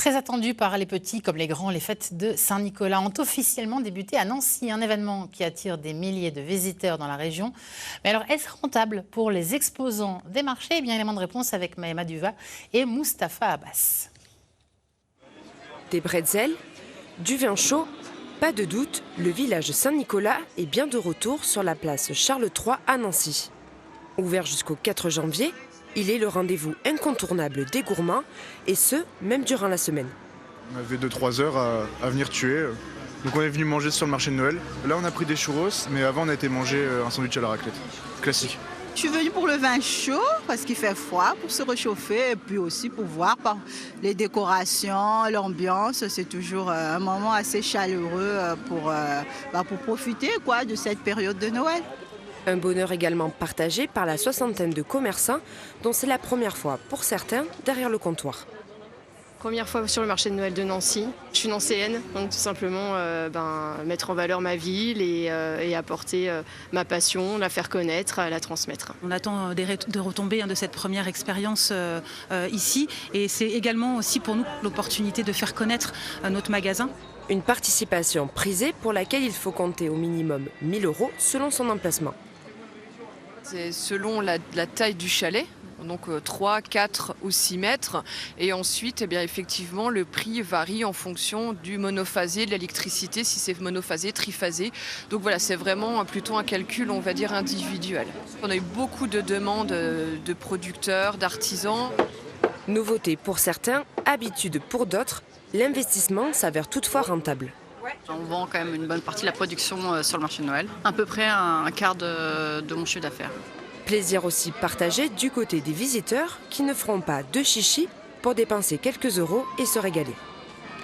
Très attendu par les petits comme les grands, les fêtes de Saint-Nicolas ont officiellement débuté à Nancy, un événement qui attire des milliers de visiteurs dans la région. Mais alors, est-ce rentable pour les exposants des marchés? Eh bien, élément de réponse avec Maëma Duva et Mustapha Abbas. Des bretzels, du vin chaud, pas de doute, le village Saint-Nicolas est bien de retour sur la place Charles III à Nancy. Ouvert jusqu'au 4 janvier, il est le rendez-vous incontournable des gourmands, et ce, même durant la semaine. On avait 2-3 heures à venir tuer, donc on est venu manger sur le marché de Noël. Là on a pris des churros, mais avant on a été manger un sandwich à la raclette, classique. Je suis venue pour le vin chaud parce qu'il fait froid, pour se réchauffer et puis aussi pour voir les décorations, l'ambiance. C'est toujours un moment assez chaleureux pour profiter de cette période de Noël. Un bonheur également partagé par la soixantaine de commerçants dont c'est la première fois pour certains derrière le comptoir. Première fois sur le marché de Noël de Nancy. Je suis nancéenne, donc tout simplement mettre en valeur ma ville et apporter ma passion, la faire connaître, la transmettre. On attend de retombées de cette première expérience ici, et c'est également aussi pour nous l'opportunité de faire connaître notre magasin. Une participation prisée pour laquelle il faut compter au minimum 1 000 € selon son emplacement. C'est selon la taille du chalet. Donc 3, 4 ou 6 mètres. Et ensuite, effectivement, le prix varie en fonction du monophasé, de l'électricité, si c'est monophasé, triphasé. Donc voilà, c'est vraiment plutôt un calcul, on va dire, individuel. On a eu beaucoup de demandes de producteurs, d'artisans. Nouveauté pour certains, habitude pour d'autres, l'investissement s'avère toutefois rentable. On vend quand même une bonne partie de la production sur le marché de Noël, à peu près un quart de mon chiffre d'affaires. Plaisir aussi partagé du côté des visiteurs qui ne feront pas de chichi pour dépenser quelques euros et se régaler.